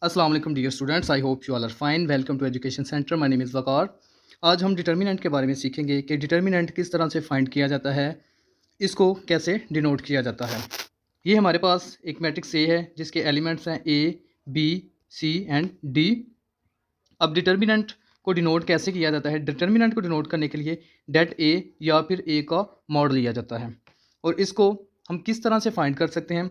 अस्सलाम वालेकुम dear students, I hope you all are fine. Welcome to education centre. My name is Waqar. आज हम determinant के बारे में सीखेंगे कि डिटर्मिनेंट किस तरह से फाइंड किया जाता है, इसको कैसे डिनोट किया जाता है। ये हमारे पास एक मैट्रिक्स ए है जिसके एलिमेंट्स हैं ए, बी, सी एंड डी। अब डिटर्मिनेंट को डिनोट कैसे किया जाता है? डिटर्मिनेंट को डिनोट करने के लिए डेट ए या फिर ए का मॉड लिया जाता है, और इसको हम किस तरह से फाइंड कर सकते हैं।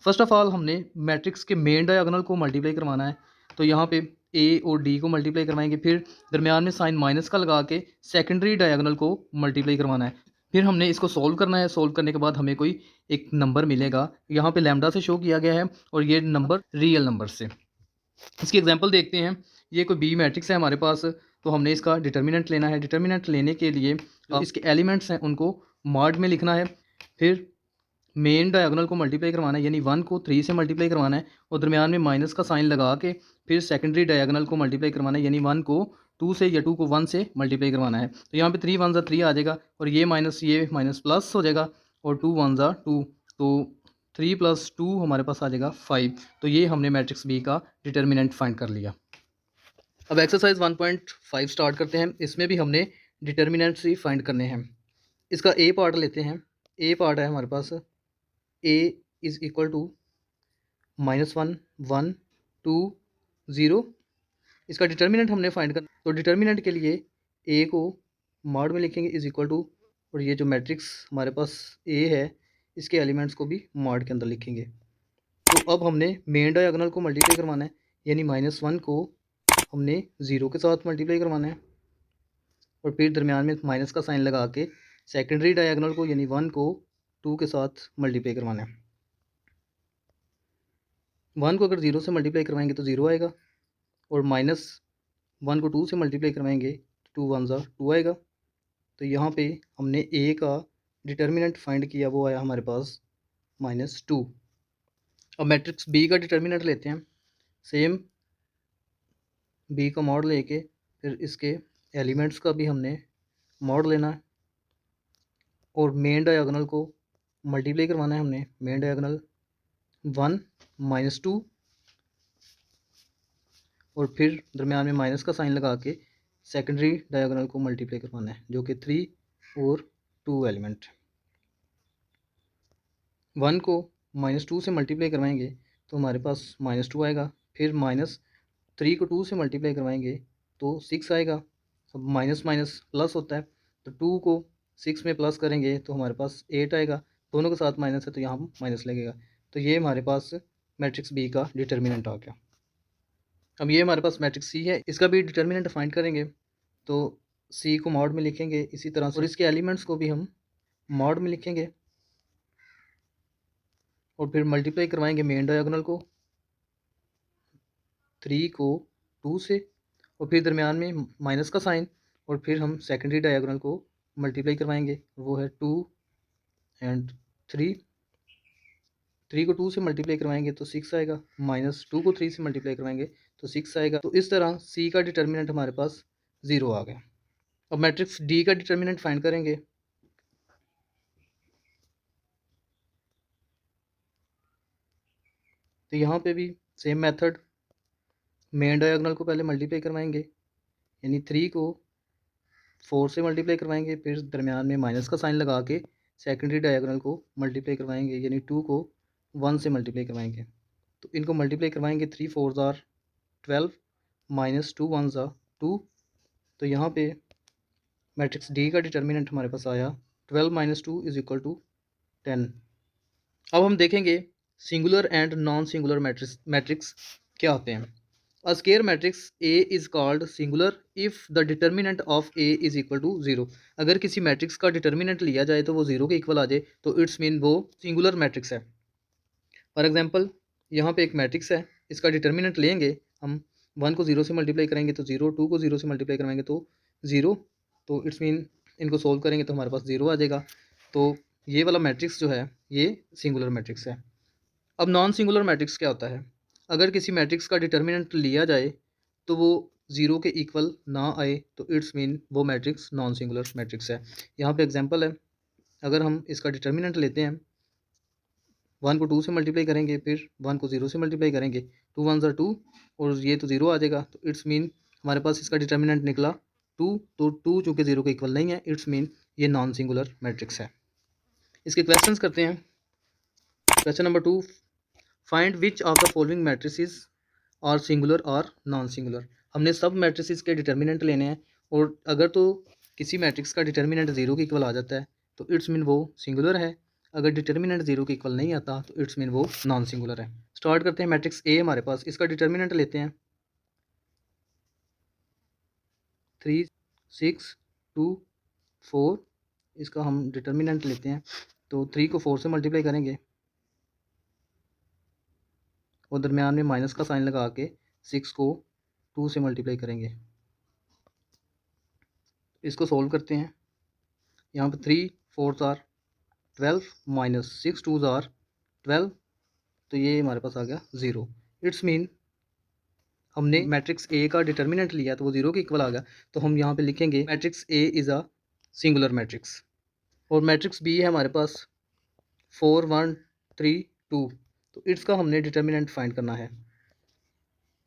फर्स्ट ऑफ ऑल हमने मैट्रिक्स के मेन डायगोनल को मल्टीप्लाई करवाना है, तो यहाँ पे ए और डी को मल्टीप्लाई करवाएंगे, फिर दरमियान में साइन माइनस का लगा के सेकेंडरी डायगोनल को मल्टीप्लाई करवाना है। फिर हमने इसको सोल्व करना है। सोल्व करने के बाद हमें कोई एक नंबर मिलेगा, यहाँ पे लैम्डा से शो किया गया है, और ये नंबर रियल नंबर से। इसकी एग्जांपल देखते हैं। ये कोई बी मैट्रिक्स है हमारे पास, तो हमने इसका डिटर्मिनेंट लेना है। डिटर्मिनेंट लेने के लिए इसके एलिमेंट्स हैं उनको मॉड में लिखना है, फिर मेन डायगोनल को मल्टीप्लाई करवाना है, यानी 1 को 3 से मल्टीप्लाई करवाना है, और दरमियान में माइनस का साइन लगा के फिर सेकेंडरी डायगोनल को मल्टीप्लाई करवाना है, यानी 1 को 2 से या 2 को 1 से मल्टीप्लाई करवाना है। तो यहाँ पे 3 1 ज़ा 3 आ जाएगा, और ये माइनस प्लस हो जाएगा, और 2 1 ज़ा 2, तो 3 + 2 हमारे पास आ जाएगा 5। तो ये हमने मैट्रिक्स बी का डिटर्मिनेंट फाइंड कर लिया। अब एक्सरसाइज 1.5 स्टार्ट करते हैं। इसमें भी हमने डिटर्मिनेंट्स ही फाइंड करने हैं। इसका ए पार्ट लेते हैं। ए पार्ट है हमारे पास a इज़ इक्वल टू -1 1 2 0। इसका डिटर्मिनेंट हमने फाइंड करना, तो डिटर्मिनेंट के लिए a को मॉड में लिखेंगे इज़ इक्वल टू, और ये जो मैट्रिक्स हमारे पास a है इसके एलिमेंट्स को भी मॉड के अंदर लिखेंगे। तो अब हमने मेन डायगोनल को मल्टीप्लाई करवाना है, यानी -1 को हमने 0 के साथ मल्टीप्लाई करवाना है, और फिर दरमियान में माइनस का साइन लगा के सेकेंडरी डायगोनल को यानी 1 को 2 के साथ मल्टीप्लाई करवाना है। 1 को अगर 0 से मल्टीप्लाई करवाएंगे तो 0 आएगा, और -1 को 2 से मल्टीप्लाई करवाएंगे तो 2 1 ज़ा 2 आएगा। तो यहाँ पे हमने a का डिटर्मिनेंट फाइंड किया, वो आया हमारे पास -2। अब मैट्रिक्स b का डिटर्मिनेंट लेते हैं। सेम b का मॉड लेके फिर इसके एलिमेंट्स का भी हमने मॉड लेना है, और मेन डायगोनल को मल्टीप्लाई करवाना है हमने। मेन डायगोनल 1 -2, और फिर दरमियान में माइनस का साइन लगा के सेकेंडरी डायगोनल को मल्टीप्लाई करवाना है, जो कि 3 और 2 एलिमेंट। 1 को -2 से मल्टीप्लाई करवाएंगे तो हमारे पास -2 आएगा, फिर -3 को 2 से मल्टीप्लाई करवाएंगे तो 6 आएगा। अब माइनस माइनस प्लस होता है, तो 2 को 6 में प्लस करेंगे तो हमारे पास 8 आएगा। दोनों के साथ माइनस है तो यहाँ माइनस लगेगा। तो ये हमारे पास मैट्रिक्स बी का डिटर्मिनेंट आ गया। अब ये हमारे पास मैट्रिक्स सी है, इसका भी डिटर्मिनेंट फाइंड करेंगे, तो सी को मॉड में लिखेंगे इसी तरह से, और इसके एलिमेंट्स को भी हम मॉड में लिखेंगे, और फिर मल्टीप्लाई करवाएंगे मेन डायगोनल को 3 को 2 से, और फिर दरमियान में माइनस का साइन, और फिर हम सेकेंडरी डायगोनल को मल्टीप्लाई करवाएंगे, वो है 2 एंड 3। 3 को 2 से मल्टीप्लाई करवाएंगे तो 6 आएगा, -2 को 3 से मल्टीप्लाई करवाएंगे तो 6 आएगा। तो इस तरह सी का डिटर्मिनेंट हमारे पास 0 आ गया। अब मैट्रिक्स डी का डिटर्मिनेंट फाइंड करेंगे। तो यहाँ पे भी सेम मेथड, मेन डायगोनल को पहले मल्टीप्लाई करवाएंगे, यानी 3 को 4 से मल्टीप्लाई करवाएंगे, फिर दरमियान में माइनस का साइन लगा के सेकेंडरी डायगोनल को मल्टीप्लाई करवाएंगे, यानी 2 को 1 से मल्टीप्लाई करवाएंगे। तो इनको मल्टीप्लाई करवाएंगे, 3 4 ज़ा 12, -2 1 ज़ा 2। तो यहाँ पे मैट्रिक्स डी का डिटर्मिनेंट हमारे पास आया 12 - 2 = 10। अब हम देखेंगे singular and non singular matrix क्या होते हैं। A square matrix A is called singular if the determinant of A is equal to 0। अगर किसी मैट्रिक्स का डिटर्मिनेंट लिया जाए तो वो 0 के इक्वल आ जाए तो इट्स मीन वो सिंगुलर मैट्रिक्स है। फॉर एग्जांपल यहाँ पे एक मैट्रिक्स है, इसका डिटर्मिनेंट लेंगे हम, 1 को 0 से मल्टीप्लाई करेंगे तो 0, 2 को 0 से मल्टीप्लाई करवाएंगे तो 0, तो इट्स मीन इनको सोल्व करेंगे तो हमारे पास 0 आ जाएगा। तो ये वाला मैट्रिक्स जो है ये सिंगुलर मैट्रिक्स है। अब नॉन सिंगुलर मैट्रिक्स क्या होता है? अगर किसी मैट्रिक्स का डिटर्मिनेंट लिया जाए तो वो 0 के इक्वल ना आए तो इट्स मीन वो मैट्रिक्स नॉन सिंगुलर मैट्रिक्स है। यहाँ पे एग्जांपल है, अगर हम इसका डिटर्मिनेंट लेते हैं 1 को 2 से मल्टीप्लाई करेंगे, फिर 1 को 0 से मल्टीप्लाई करेंगे, 2 1 ज़ा 2 और ये तो 0 आ जाएगा। तो इट्स मीन हमारे पास इसका डिटर्मिनेंट निकला 2। तो 2 चूँकि 0 के इक्वल नहीं है, इट्स मीन ये नॉन सिंगुलर मैट्रिक्स है। इसके क्वेश्चंस करते हैं। Question number 2, find which of the following matrices are singular और नॉन सिंगुलर। हमने सब मैट्रिसेस के डिटर्मिनेंट लेने हैं, और अगर तो किसी मैट्रिक्स का डिटर्मिनेंट 0 के इक्वल आ जाता है तो इट्स मीन वो सिंगुलर है। अगर डिटर्मिनेंट 0 के इक्वल नहीं आता तो इट्स मीन वो नॉन सिंगुलर है। स्टार्ट करते हैं। मैट्रिक्स ए हमारे पास, इसका डिटर्मिनेंट लेते हैं 3 6 2 4। इसका हम डिटर्मिनेंट लेते हैं, तो 3 को 4 से मल्टीप्लाई करेंगे और दरमियान में माइनस का साइन लगा के 6 को 2 से मल्टीप्लाई करेंगे। इसको सोल्व करते हैं। यहाँ पर 3 4 आर 12 माइनस 6 2 आर 12, तो ये हमारे पास आ गया 0। इट्स मीन हमने मैट्रिक्स ए का डिटर्मिनेंट लिया तो वो 0 के इक्वल आ गया। तो हम यहाँ पे लिखेंगे matrix A is a singular matrix. और मैट्रिक्स बी है हमारे पास 4 1 3 2, तो इट्स का हमने डिटर्मिनेंट फाइंड करना है।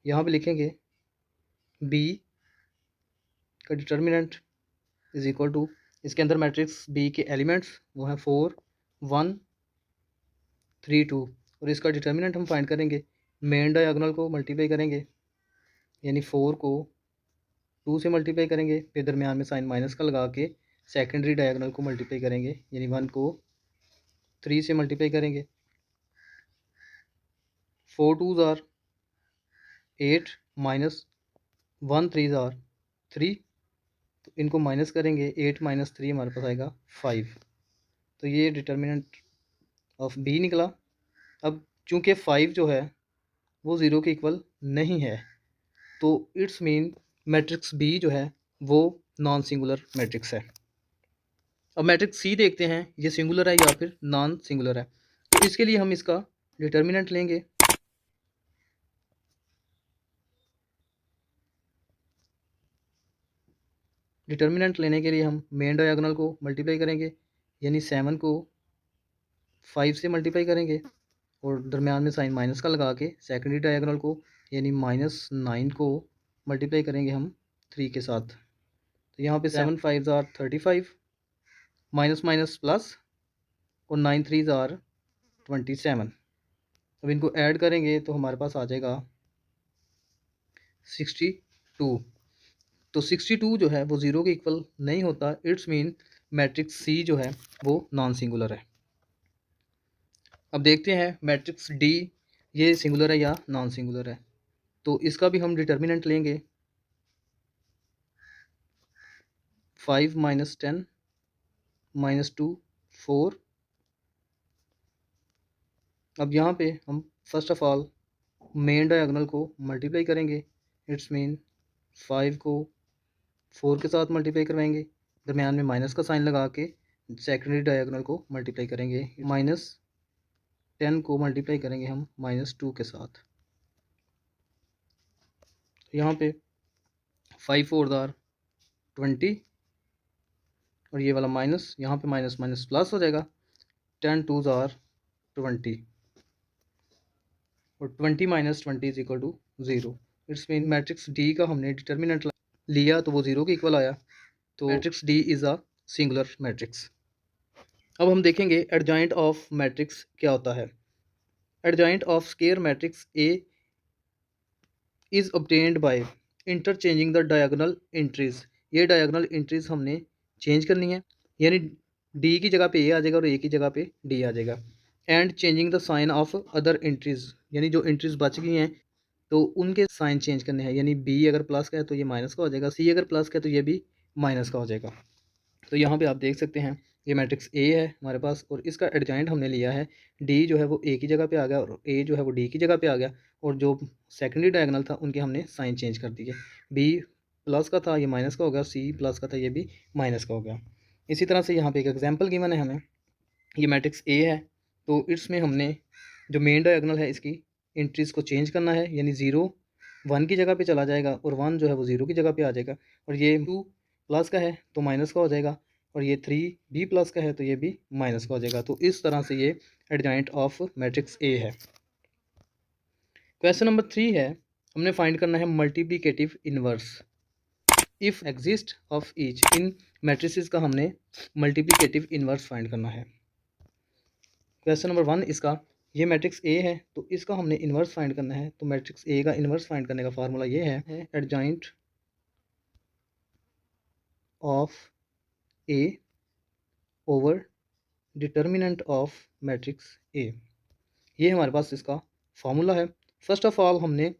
यहाँ पे लिखेंगे बी का डिटर्मिनेंट इज इक्वल टू, इसके अंदर मैट्रिक्स बी के एलिमेंट्स वो हैं 4 1 3 2, और इसका डिटर्मिनेंट हम फाइंड करेंगे। मेन डायगोनल को मल्टीप्लाई करेंगे, यानी 4 को 2 से मल्टीप्लाई करेंगे, फिर दरमियान में साइन माइनस का लगा के सेकेंडरी डायगोनल को मल्टीप्लाई करेंगे, यानी 1 को 3 से मल्टीप्लाई करेंगे। 4 2 आर 8 माइनस 1 3 आर 3, तो इनको माइनस करेंगे, 8 माइनस 3 हमारे पास आएगा 5। तो ये डिटर्मिनेंट ऑफ बी निकला। अब चूंकि 5 जो है वो 0 के इक्वल नहीं है, तो इट्स मीन मैट्रिक्स बी जो है वो नॉन सिंगुलर मैट्रिक्स है। अब मैट्रिक्स सी देखते हैं, ये सिंगुलर है या फिर नॉन सिंगुलर है। तो इसके लिए हम इसका डिटर्मिनेंट लेंगे। डिटर्मिनेंट लेने के लिए हम मेन डायगोनल को मल्टीप्लाई करेंगे, यानी 7 को 5 से मल्टीप्लाई करेंगे, और दरमियान में साइन माइनस का लगा के सेकेंडरी डायगोनल को, यानी -9 को मल्टीप्लाई करेंगे हम 3 के साथ। तो यहाँ पे 7 5 आर 35, माइनस माइनस प्लस, और 9 3 आर 27। अब इनको ऐड करेंगे तो हमारे पास आ जाएगा 62। तो 62 जो है वो 0 के इक्वल नहीं होता। इट्स मीन मैट्रिक्स सी जो है वो नॉन सिंगुलर है। अब देखते हैं मैट्रिक्स डी, ये सिंगुलर है या नॉन सिंगुलर है। तो इसका भी हम डिटर्मिनेंट लेंगे 5 माइनस 10 माइनस 2 4। अब यहाँ पे हम first of all main diagonal को मल्टीप्लाई करेंगे। इट्स मीन 5 को 4 के साथ मल्टीप्लाई करवाएंगे, दरमियान में माइनस का साइन लगा के सेकेंडरी डायगोनल को मल्टीप्लाई करेंगे। -10 को मल्टीप्लाई करेंगे हम -2 के साथ। तो यहाँ पे 5 4 आर 20, और ये वाला माइनस, यहाँ पे माइनस माइनस प्लस हो जाएगा, 10 2 आर 20, और 20 minus 20 is equal to 0। It's mean matrix D का हमने डिटर्मिनेंट लिया तो वो 0 के इक्वल आया। तो matrix D is a singular matrix. अब हम देखेंगे एडजॉइंट ऑफ मैट्रिक्स क्या होता है। Adjoint of square matrix A is obtained by interchanging the diagonal entries. ये डायगोनल एंट्रीज हमने चेंज करनी है, यानी डी की जगह पे ए आ जाएगा और ए की जगह पे डी आ जाएगा। And changing the sign of other entries, यानी जो एंट्रीज बच गई हैं तो उनके साइन चेंज करने हैं, यानी बी अगर प्लस का है तो ये माइनस का हो जाएगा, सी अगर प्लस का है तो ये भी माइनस का हो जाएगा। तो यहाँ पे आप देख सकते हैं ये मैट्रिक्स ए है हमारे पास, और इसका एडजॉइंट हमने लिया है डी जो है वो ए की जगह पे आ गया, और ए जो है वो डी की जगह पे आ गया, और जो सेकेंडरी डायगोनल था उनके हमने साइन चेंज कर दिए। बी प्लस का था ये माइनस का हो गया, सी प्लस का था ये भी माइनस का हो गया। इसी तरह से यहाँ पे एक एग्जाम्पल गिवन है हमें, ये मैट्रिक्स ए है, तो इसमें हमने जो मेन डायगोनल है इसकी एंट्रीज़ को चेंज करना है, यानी 0 1 की जगह पे चला जाएगा, और 1 जो है वो 0 की जगह पे आ जाएगा, और ये 2 प्लस का है तो माइनस का हो जाएगा, और ये 3 भी प्लस का है तो ये भी माइनस का हो जाएगा। तो इस तरह से ये एडजॉइंट ऑफ मैट्रिक्स ए है। क्वेश्चन नंबर 3 है, हमने फाइंड करना है multiplicative inverse if exist of each. In matrices का हमने मल्टीप्लिकेटिव इनवर्स फाइंड करना है। क्वेश्चन नंबर 1 इसका, ये मैट्रिक्स ए है तो इसका हमने इन्वर्स फाइंड करना है। तो मैट्रिक्स ए का इन्वर्स फाइंड करने का फार्मूला ये है adjoint of A over determinant of matrix ए। ये हमारे पास इसका फार्मूला है। फर्स्ट ऑफ ऑल हमने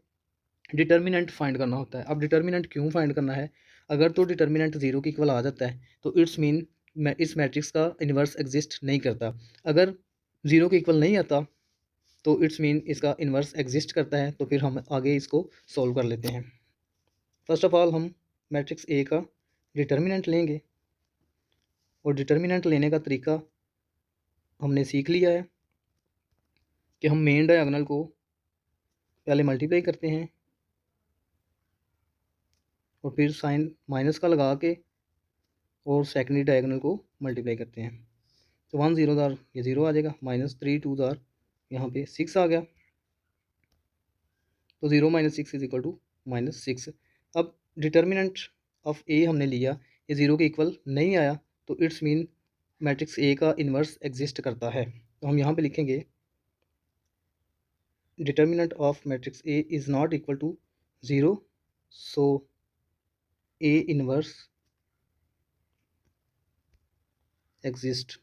डिटर्मिनेंट फाइंड करना होता है। अब डिटर्मिनेंट क्यों फाइंड करना है? अगर तो डिटर्मिनेंट ज़ीरो के इक्वल आ जाता है तो इट्स मीन इस मैट्रिक्स का इन्वर्स एग्जिस्ट नहीं करता। अगर ज़ीरो के इक्वल नहीं आता तो इट्स मीन इसका इन्वर्स एग्जिस्ट करता है। तो फिर हम आगे इसको सॉल्व कर लेते हैं। फर्स्ट ऑफ ऑल हम मैट्रिक्स ए का डिटर्मिनेंट लेंगे और डिटर्मिनेंट लेने का तरीका हमने सीख लिया है कि हम मेन डायगोनल को पहले मल्टीप्लाई करते हैं और फिर साइन माइनस का लगा के और सेकेंडरी डायगोनल को मल्टीप्लाई करते हैं। तो 1 0 दार ये 0 आ जाएगा, -3 2 दार यहाँ पे 6 आ गया। तो 0 - 6 इज इक्वल टू -6। अब डिटर्मिनेंट ऑफ ए हमने लिया, ये 0 के इक्वल नहीं आया तो इट्स मीन मैट्रिक्स ए का इन्वर्स एग्जिस्ट करता है। तो हम यहाँ पे लिखेंगे determinant of matrix A is not equal to 0, so A inverse exist.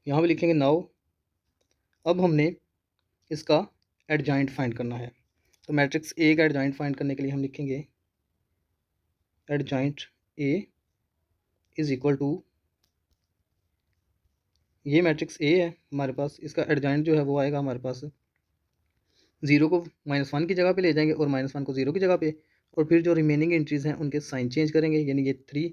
यहाँ पे लिखेंगे नाउ। अब हमने इसका एडजॉइंट फाइंड करना है। तो मैट्रिक्स ए का एडजॉइंट फाइंड करने के लिए हम लिखेंगे adjoint A is equal to, ये मैट्रिक्स ए है हमारे पास, इसका एडजॉइंट जो है वो आएगा हमारे पास, 0 को -1 की जगह पे ले जाएंगे और -1 को 0 की जगह पे, और फिर जो रिमेनिंग एंट्रीज़ हैं उनके साइन चेंज करेंगे। यानी ये 3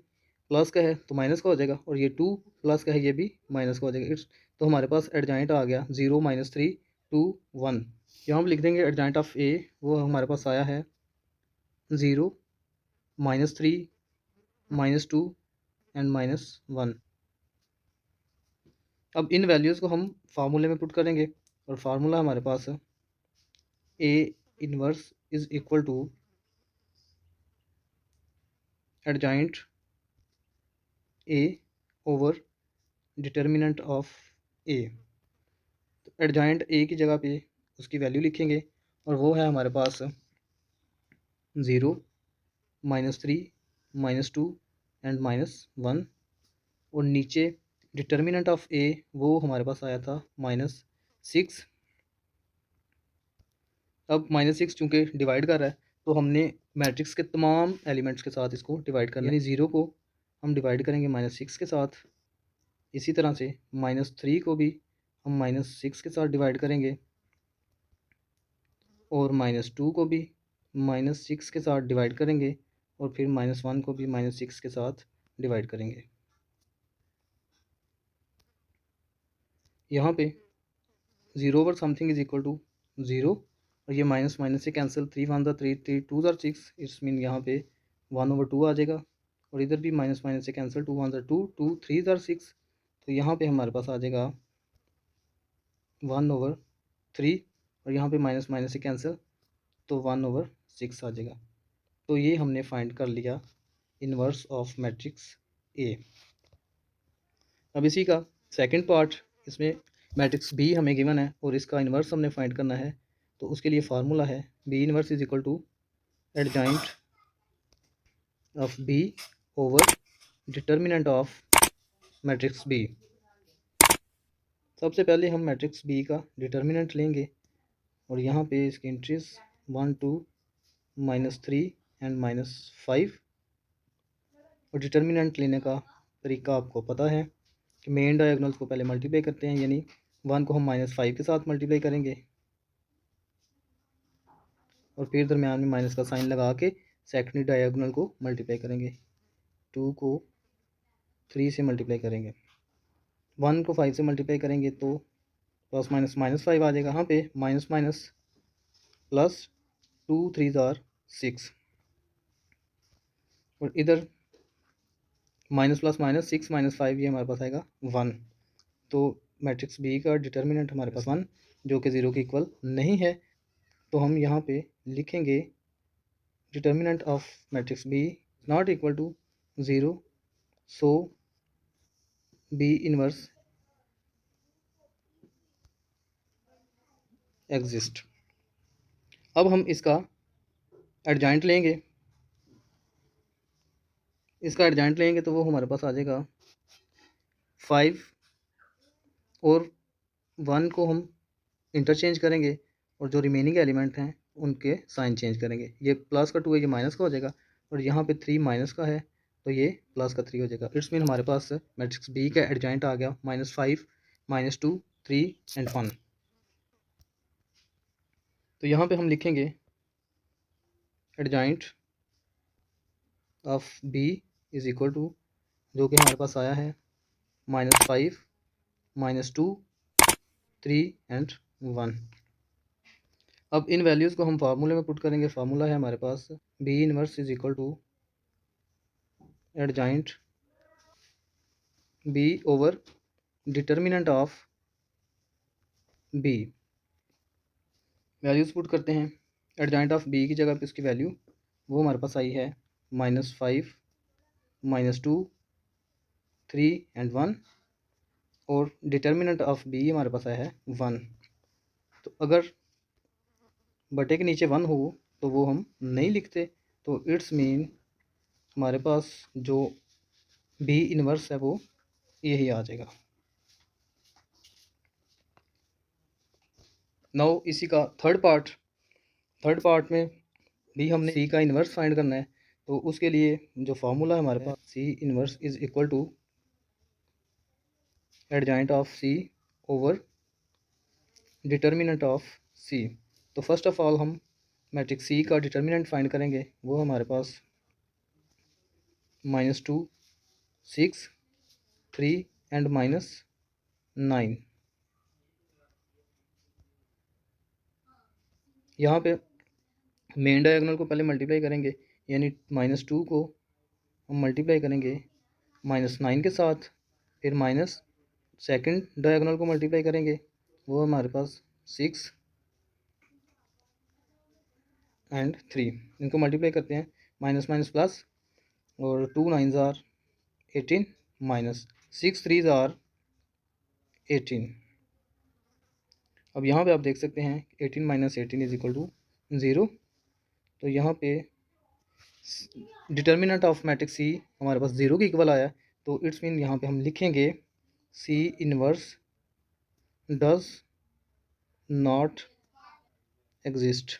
प्लस का है तो माइनस का हो जाएगा और ये 2 प्लस का है ये भी माइनस का हो जाएगा। तो हमारे पास एडजॉइंट आ गया 0 -3 2 1। यहाँ पर लिख देंगे एडजॉइंट ऑफ ए, वो हमारे पास आया है 0 -3 -2 एंड -1। अब इन वैल्यूज़ को हम फार्मूले में पुट करेंगे और फार्मूला हमारे पास है A inverse is equal to adjoint A over determinant of A. तो एडजॉइंट ए की जगह पे उसकी वैल्यू लिखेंगे और वो है हमारे पास 0 -3 -2 एंड -1, और नीचे डिटर्मिनेंट ऑफ ए वो हमारे पास आया था -6। अब -6 चूँकि डिवाइड कर रहा है तो हमने मैट्रिक्स के तमाम एलिमेंट्स के साथ इसको डिवाइड करना है। यानी 0 को हम डिवाइड करेंगे -6 के साथ, इसी तरह से -3 को भी हम -6 के साथ डिवाइड करेंगे और -2 को भी -6 के साथ डिवाइड करेंगे और फिर -1 को भी -6 के साथ डिवाइड करेंगे। यहाँ पे 0 over something is equal to 0 और ये माइनस माइनस से कैंसिल, 3 1 3 3 2 6, इट्स मीन यहाँ पे 1/2 आ जाएगा और इधर भी माइनस माइनस से कैंसिल, 2 1 2 2 3 6, तो यहाँ पे हमारे पास आ जाएगा 1/3 और यहाँ पे माइनस माइनस से कैंसिल तो 1/6 आ जाएगा। तो ये हमने फाइंड कर लिया इन्वर्स ऑफ मैट्रिक्स ए। अब इसी का सेकंड पार्ट, इसमें मैट्रिक्स बी हमें गिवन है और इसका इन्वर्स हमने फाइंड करना है। तो उसके लिए फार्मूला है B inverse is equal to adjoint of B over determinant of matrix B. सबसे पहले हम मैट्रिक्स बी का डिटर्मिनेंट लेंगे और यहाँ पे इसकी एंट्रीज 1 2 -3 एंड -5, और डिटर्मिनेंट लेने का तरीका आपको पता है कि मेन डायगोनल्स को पहले मल्टीप्लाई करते हैं। यानी 1 को हम -5 के साथ मल्टीप्लाई करेंगे और फिर दरमियान में माइनस का साइन लगा के सेकेंडरी डायगोनल को मल्टीप्लाई करेंगे। 2 को 3 से मल्टीप्लाई करेंगे, 1 को 5 से मल्टीप्लाई करेंगे तो प्लस माइनस -5 आ जाएगा। यहाँ पे माइनस माइनस प्लस 2 3 6 और इधर माइनस प्लस -6 -5, ये हमारे पास आएगा 1। तो मैट्रिक्स बी का डिटर्मिनेंट हमारे पास 1 जो कि 0 के इक्वल नहीं है, तो हम यहाँ पे लिखेंगे determinant of matrix B not equal to 0, so B inverse exist. अब हम इसका एडजॉइंट लेंगे, तो वो हमारे पास आ जाएगा 5 और 1 को हम इंटरचेंज करेंगे और जो रिमेनिंग एलिमेंट हैं उनके साइन चेंज करेंगे। ये प्लस का 2 है, ये माइनस का हो जाएगा, और यहाँ पे 3 माइनस का है तो ये प्लस का 3 हो जाएगा। इट्स मीन हमारे पास मैट्रिक्स बी का एडजॉइंट आ गया -5, -2, 3 एंड 1। तो यहाँ पे हम लिखेंगे adjoint of B is equal to, जो कि हमारे पास आया है -5, -2, 3 एंड 1। अब इन वैल्यूज़ को हम फार्मूले में पुट करेंगे। फार्मूला है हमारे पास B inverse is equal to adjoint B over determinant of B. Values put करते हैं। एडजॉइंट ऑफ बी की जगह पे इसकी वैल्यू वो हमारे पास आई है -5, -2, 3 एंड 1, और डिटर्मिनेंट ऑफ बी हमारे पास आया है 1। तो अगर बटे के नीचे 1 हो तो वो हम नहीं लिखते, तो इट्स मीन हमारे पास जो बी इनवर्स है वो यही आ जाएगा। नाउ इसी का थर्ड पार्ट में भी हमने सी का इन्वर्स फाइंड करना है। तो उसके लिए जो फार्मूला है हमारे पास C inverse is equal to adjoint of C over determinant of C. तो फर्स्ट ऑफ ऑल हम मैट्रिक्स सी का डिटर्मिनेंट फाइंड करेंगे। वो हमारे पास -2, 6, 3 एंड -9। यहाँ पे मेन डायगोनल को पहले मल्टीप्लाई करेंगे, यानी -2 को हम मल्टीप्लाई करेंगे -9 के साथ, फिर माइनस सेकंड डायगोनल को मल्टीप्लाई करेंगे, वो हमारे पास 6 एंड 3। इनको मल्टीप्लाई करते हैं, माइनस माइनस प्लस, और 2 9s are 18, minus 6 3s are 18। अब यहाँ पे आप देख सकते हैं 18 - 18 इज इक्वल टू 0। तो यहाँ पे डिटर्मिनेंट ऑफ मैट्रिक्स सी हमारे पास 0 के इक्वल आया, तो इट्स मीन यहाँ पे हम लिखेंगे C inverse does not exist.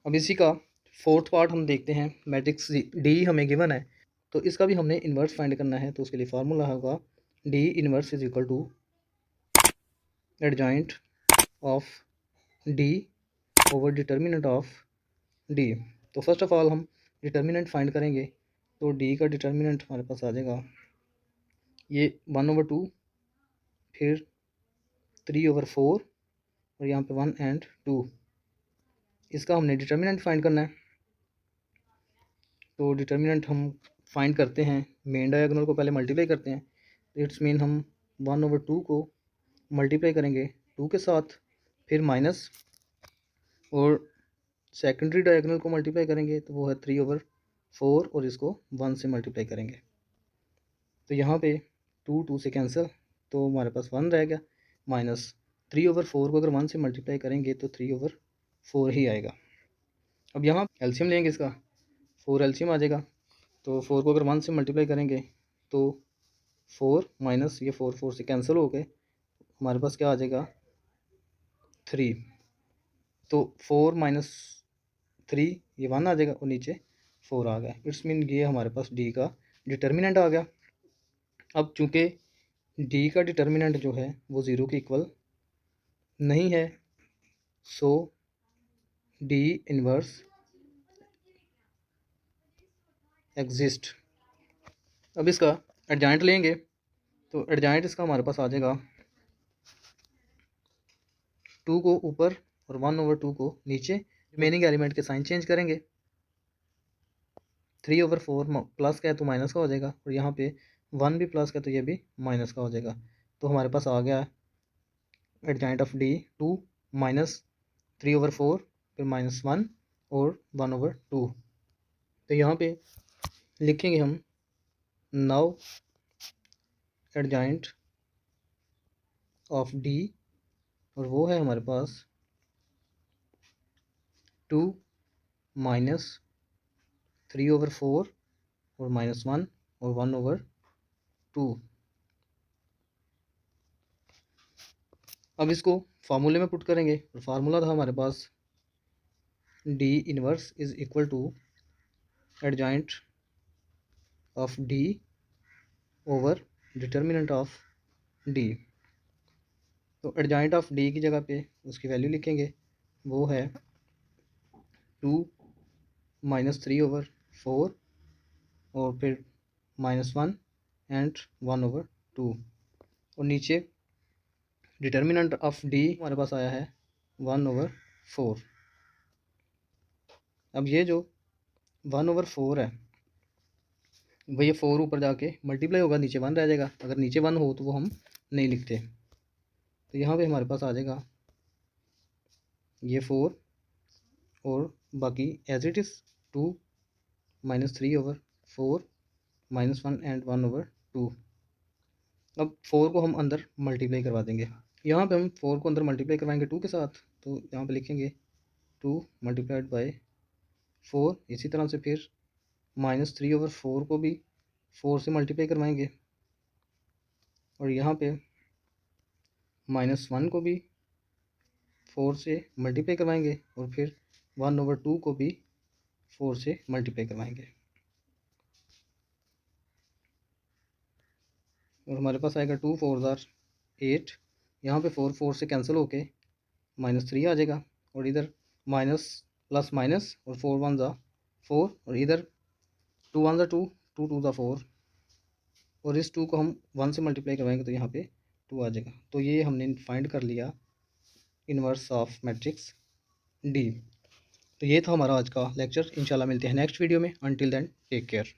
अब इसी का फोर्थ पार्ट हम देखते हैं। मैट्रिक्स डी हमें गिवन है, तो इसका भी हमने इन्वर्स फाइंड करना है। तो उसके लिए फार्मूला होगा D inverse is equal to adjoint of D over determinant of D. तो फर्स्ट ऑफ ऑल हम डिटर्मिनेंट फाइंड करेंगे, तो डी का डिटर्मिनेंट हमारे पास आ जाएगा ये 1/2, फिर 3/4, और यहाँ पे 1 एंड 2। इसका हमने डिटर्मिनेंट फाइंड करना है। तो डिटर्मिनेंट हम फाइंड करते हैं, मेन डायगोनल को पहले मल्टीप्लाई करते हैं। इट्स मीन हम 1/2 को मल्टीप्लाई करेंगे 2 के साथ, फिर माइनस, और सेकेंडरी डायगोनल को मल्टीप्लाई करेंगे तो वो है 3/4, और इसको 1 से मल्टीप्लाई करेंगे। तो यहाँ पे 2 2 से कैंसिल, तो हमारे पास 1 रह गया, माइनस 3/4 को अगर 1 से मल्टीप्लाई करेंगे तो 3/4 ही आएगा। अब यहाँ एलसीएम लेंगे, इसका 4 एलसीएम आ जाएगा। तो 4 को अगर 1 से मल्टीप्लाई करेंगे तो 4 माइनस ये 4 4 से कैंसिल हो गए, हमारे पास क्या आ जाएगा 3। तो 4 - 3 ये 1 आ जाएगा, और नीचे 4 आ गया। इट्स मीन ये हमारे पास डी का डिटर्मिनेंट आ गया। अब चूंकि डी का डिटर्मिनेंट जो है वो 0 के इक्वल नहीं है, सो डी इनवर्स एग्जिस्ट। अब इसका एडजॉइंट लेंगे, तो एडजॉइंट इसका हमारे पास आ जाएगा 2 को ऊपर और 1/2 को नीचे। रिमेनिंग एलिमेंट के साइन चेंज करेंगे। 3/4 प्लस का है तो माइनस का हो जाएगा, और यहाँ पे 1 भी प्लस का तो ये भी माइनस का हो जाएगा। तो हमारे पास आ गया एडजॉइंट ऑफ डी 2 माइनस 3/4 फिर -1 और 1/2। तो यहाँ पे लिखेंगे हम नाउ एडजॉइंट ऑफ डी, और वो है हमारे पास 2 माइनस 3/4 और -1 और 1/2। अब इसको फार्मूले में पुट करेंगे, और फार्मूला था हमारे पास D inverse is equal to adjoint of D over determinant of D. तो एडजॉइंट ऑफ डी की जगह पे उसकी वैल्यू लिखेंगे, वो है 2 माइनस 3/4 और फिर -1 एंड 1/2। और नीचे डिटर्मिनेंट ऑफ डी हमारे पास आया है 1/4। अब ये जो 1/4 है वह ये 4 ऊपर जाके मल्टीप्लाई होगा, नीचे 1 रह जाएगा। अगर नीचे 1 हो तो वो हम नहीं लिखते। तो यहाँ पे हमारे पास आ जाएगा ये 4 और बाकी as it is 2 minus 3/4 -1 and 1/2। अब 4 को हम अंदर मल्टीप्लाई करवा देंगे। यहाँ पे हम 4 को अंदर मल्टीप्लाई करवाएंगे 2 के साथ, तो यहाँ पे लिखेंगे 2 मल्टीप्लाइड बाय 4। इसी तरह से फिर -3/4 को भी 4 से मल्टीप्लाई करवाएंगे, और यहाँ पे -1 को भी 4 से मल्टीप्लाई करवाएंगे, और फिर 1/2 को भी 4 से मल्टीप्लाई करवाएंगे। और हमारे पास आएगा 2 4 ज़ार 8। यहाँ पे 4 4 से कैंसिल होके -3 आ जाएगा, और इधर माइनस प्लस माइनस और 4 1 ज़ा 4, और इधर 2 1 ज़ा 2 2 2 ज़ा 4, और इस 2 को हम 1 से मल्टीप्लाई करवाएंगे तो यहाँ पे 2 आ जाएगा। तो ये हमने फाइंड कर लिया इन्वर्स ऑफ मैट्रिक्स डी। तो ये था हमारा आज का लेक्चर। इंशाल्लाह मिलते हैं नेक्स्ट वीडियो में। Until then take care.